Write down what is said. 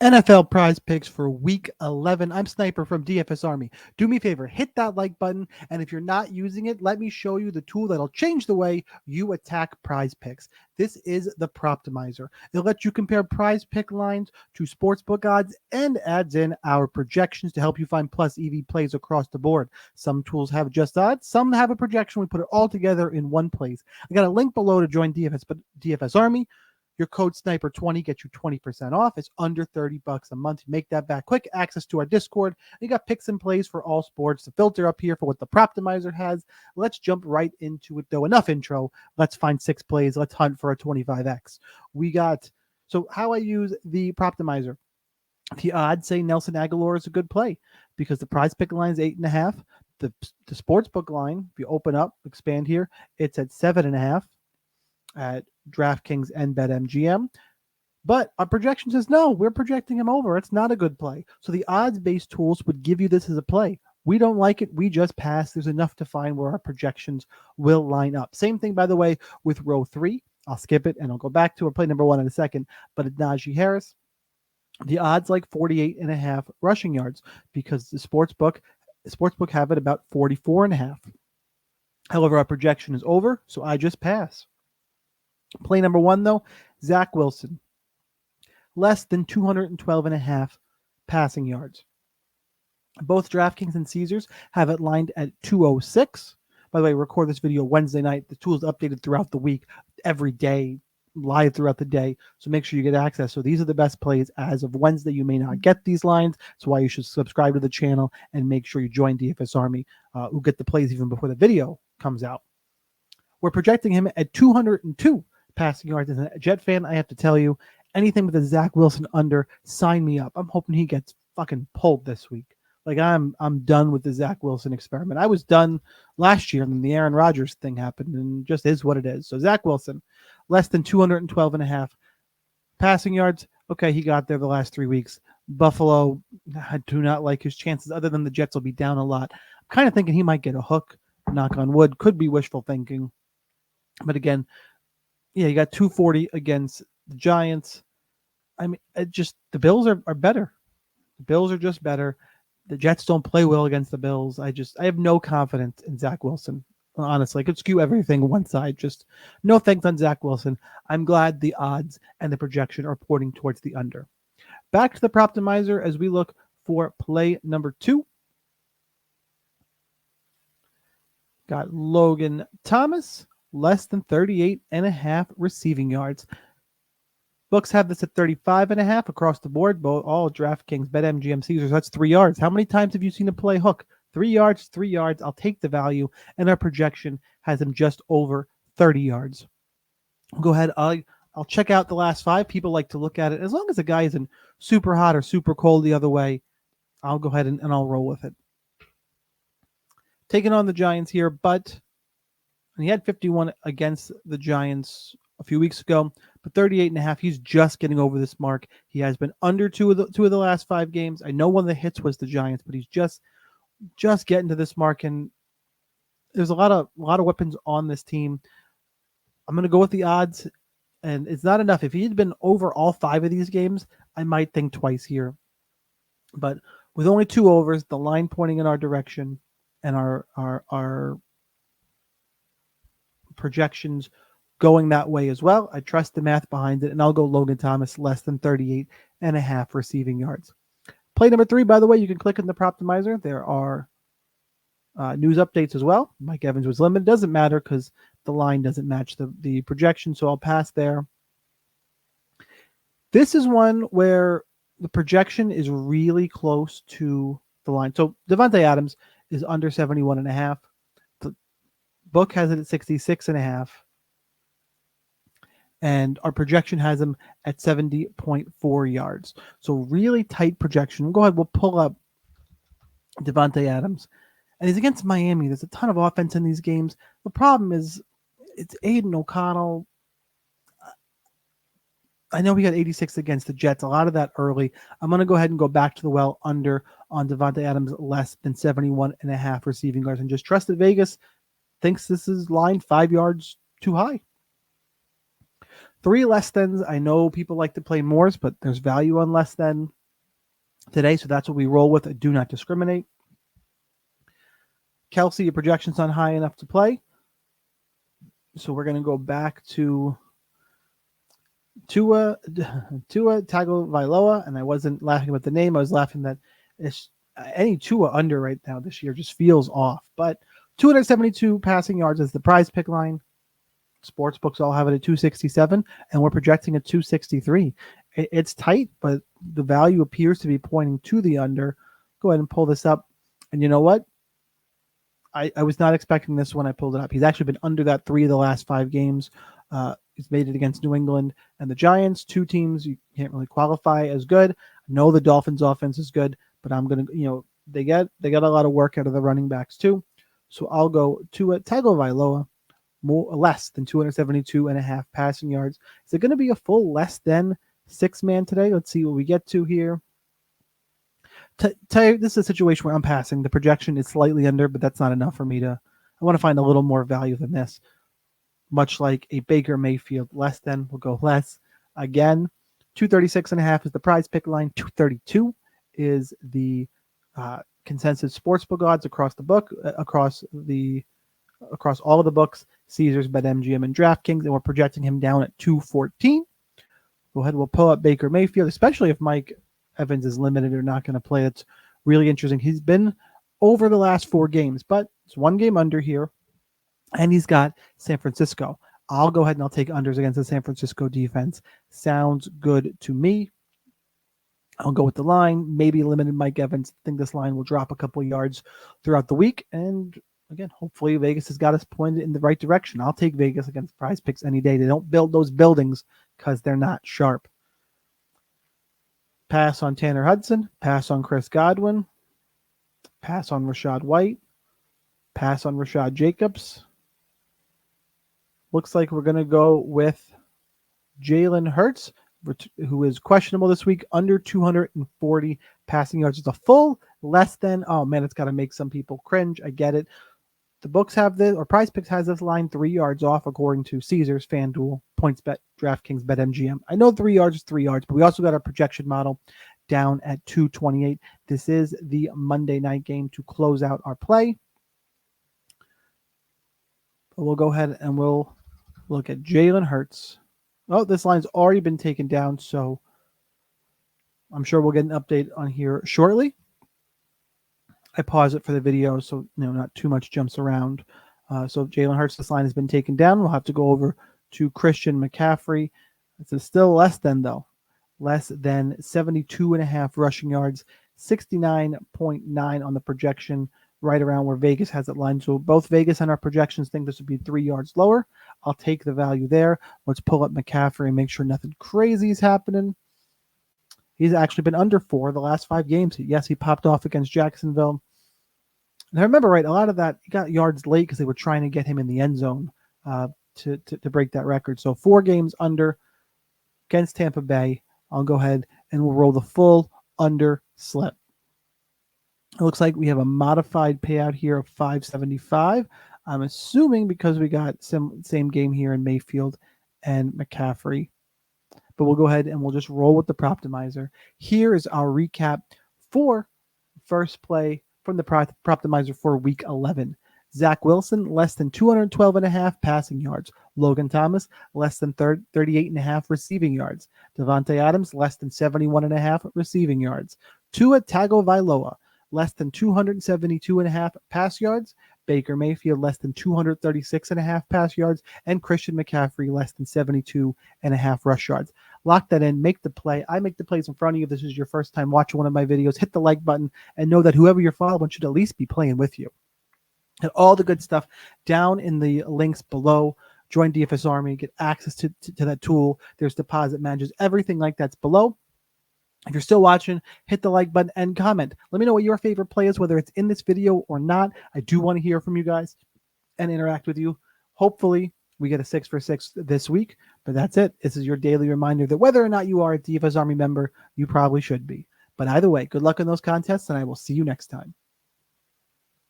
NFL prize picks for week 11. I'm Sniper from DFS Army. Do me a favor, hit that like button. And if you're not using it, let me show you the tool that'll change the way you attack prize picks. This is the Proptimizer. It'll let you compare prize pick lines to sportsbook odds and adds in our projections to help you find plus EV plays across the board. Some tools have just odds, some have a projection. We put it all together in one place. I got a link below to join DFS Army. Your code Sniper20 gets you 20% off. It's under $30 a month. You make that back quick. Access to our Discord. You got picks and plays for all sports. The filter up here for what the Proptimizer has. Let's jump right into it, though. Enough intro. Let's find 6 plays. Let's hunt for a 25x. So how I use the Proptimizer. The odds say Nelson Aguilar is a good play because the prize pick line is 8.5. The sportsbook line, if you open up, expand here, it's at 7.5 at DraftKings and BetMGM. But our projection says, no, we're projecting him over. It's not a good play. So the odds-based tools would give you this as a play. We don't like it. We just pass. There's enough to find where our projections will line up. Same thing, by the way, with row 3. I'll skip it, and I'll go back to our play number 1 in a second. But at Najee Harris, the odds like 48.5 rushing yards because the sportsbook have it about 44.5. However, our projection is over, so I just pass. Play number 1, though, Zach Wilson. Less than 212.5 passing yards. Both DraftKings and Caesars have it lined at 206. By the way, record this video Wednesday night. The tool is updated throughout the week, every day, live throughout the day. So make sure you get access. So these are the best plays as of Wednesday. You may not get these lines. That's why you should subscribe to the channel and make sure you join DFS Army, who get the plays even before the video comes out. We're projecting him at 202 passing yards. As a Jet fan, I have to tell you, anything with a Zach Wilson under, sign me up. I'm hoping he gets fucking pulled this week. Like I'm done with the Zach Wilson experiment. I was done last year, and then the Aaron Rodgers thing happened, and just is what it is. So Zach Wilson, less than 212.5 passing yards. Okay, he got there the last 3 weeks. Buffalo, I do not like his chances, other than the Jets will be down a lot. I'm kind of thinking he might get a hook, knock on wood. Could be wishful thinking. But again, yeah, you got 240 against the Giants. I mean, the Bills are better. The Bills are just better. The Jets don't play well against the Bills. I have no confidence in Zach Wilson. Honestly, I could skew everything one side. Just no thanks on Zach Wilson. I'm glad the odds and the projection are pointing towards the under. Back to the Proptimizer as we look for play number 2. Got Logan Thomas, less than 38.5 receiving yards. Books have this at 35.5 across the board. All DraftKings, BetMGM, Caesars. That's 3 yards. How many times have you seen a play hook? 3 yards, 3 yards. I'll take the value. And our projection has him just over 30 yards. Go ahead. I'll check out the last 5. People like to look at it. As long as the guy isn't super hot or super cold the other way, I'll go ahead and I'll roll with it. Taking on the Giants here, but he had 51 against the Giants a few weeks ago, but 38.5. He's just getting over this mark. He has been under two of the last 5 games. I know one of the hits was the Giants, but he's just getting to this mark, and there's a lot of weapons on this team. I'm going to go with the odds, and it's not enough. If he had been over all 5 of these games, I might think twice here. But with only 2 overs, the line pointing in our direction, and our projections going that way as well, I trust the math behind it, and I'll go Logan Thomas, less than 38.5 receiving yards. Play number 3, by the way, you can click in the Proptimizer. There are news updates as well. Mike Evans was limited. Doesn't matter because the line doesn't match the projection, so I'll pass there. This is one where the projection is really close to the line. So Davante Adams is under 71.5. The book has it at 66.5. And our projection has him at 70.4 yards. So really tight projection. Go ahead, we'll pull up Davante Adams. And he's against Miami. There's a ton of offense in these games. The problem is it's Aiden O'Connell. I know he got 86 against the Jets. A lot of that early. I'm going to go ahead and go back to the well under on Davante Adams, less than 71.5 receiving yards. And just trust that Vegas thinks this is line 5 yards too high. 3 less thans. I know people like to play mores, but there's value on less than today, so that's what we roll with. Do not discriminate. Kelsey, your projection's not high enough to play, so we're going to go back to Tua Tagovailoa, and I wasn't laughing about the name. I was laughing that any Tua under right now this year just feels off. But 272 passing yards is the prize pick line. Sportsbooks all have it at 267, and we're projecting at 263. It's tight, but the value appears to be pointing to the under. Go ahead and pull this up. And you know what? I was not expecting this when I pulled it up. He's actually been under that 3 of the last 5 games. He's made it against New England and the Giants, 2 teams you can't really qualify as good. I know the Dolphins offense is good, but I'm going to, they got a lot of work out of the running backs too. So I'll go to Tagovailoa, less than 272.5 passing yards. Is it going to be a full less than 6-man today? Let's see what we get to here. This is a situation where I'm passing. The projection is slightly under, but that's not enough for me I want to find a little more value than this. Much like a Baker Mayfield, less than, we'll go less. Again, 236.5 is the prize pick line. 232 is the consensus sportsbook odds across the book, across all of the books, Caesars, BetMGM, and DraftKings, and we're projecting him down at 214. Go ahead, we'll pull up Baker Mayfield, especially if Mike Evans is limited or not going to play. It's really interesting. He's been over the last 4 games, but it's 1 game under here, and he's got San Francisco. I'll go ahead and I'll take unders against the San Francisco defense. Sounds good to me. I'll go with the line, maybe limited Mike Evans. I think this line will drop a couple yards throughout the week, and again, hopefully Vegas has got us pointed in the right direction. I'll take Vegas against Prize Picks any day. They don't build those buildings because they're not sharp. Pass on Tanner Hudson. Pass on Chris Godwin. Pass on Rashad White. Pass on Rashad Jacobs. Looks like we're going to go with Jalen Hurts, who is questionable this week, under 240 passing yards. It's a full less than, oh man, it's got to make some people cringe. I get it. The books have this, or Prize Picks has this line 3 yards off according to Caesars, FanDuel, PointsBet, DraftKings, BetMGM. I know 3 yards is 3 yards, but we also got our projection model down at 228. This is the Monday night game to close out our play. But we'll go ahead and we'll look at Jalen Hurts. Oh, this line's already been taken down, so I'm sure we'll get an update on here shortly. I pause it for the video so not too much jumps around. So Jalen Hurts, this line has been taken down. We'll have to go over to Christian McCaffrey. It's still less than, though. Less than 72.5 rushing yards, 69.9 on the projection, right around where Vegas has it lined. So both Vegas and our projections think this would be 3 yards lower. I'll take the value there. Let's pull up McCaffrey and make sure nothing crazy is happening. He's actually been under 4 the last 5 games. Yes, he popped off against Jacksonville. And I remember, right, a lot of that, he got yards late because they were trying to get him in the end zone to break that record. So 4 games under against Tampa Bay. I'll go ahead and we'll roll the full under slip. It looks like we have a modified payout here of $575. I'm assuming because we got same game here in Mayfield and McCaffrey. But we'll go ahead and we'll just roll with the Proptimizer. Here is our recap for first play from the Proptimizer for Week 11. Zach Wilson, less than 212.5 passing yards. Logan Thomas, less than 38.5 receiving yards. Davante Adams, less than 71.5 receiving yards. Tua Tagovailoa, less than 272.5 pass yards. Baker Mayfield, less than 236.5 pass yards. And Christian McCaffrey, less than 72.5 rush yards. Lock that in, make the play. I make the plays in front of you. If this is your first time watching one of my videos, hit the like button and know that whoever you're following should at least be playing with you. And all the good stuff down in the links below. Join DFS Army, get access to that tool. There's deposit managers, everything like that's below. If you're still watching, hit the like button and comment. Let me know what your favorite play is, whether it's in this video or not. I do want to hear from you guys and interact with you. Hopefully, we get a 6 for 6 this week, but that's it. This is your daily reminder that whether or not you are a DFS Army member, you probably should be. But either way, good luck in those contests, and I will see you next time.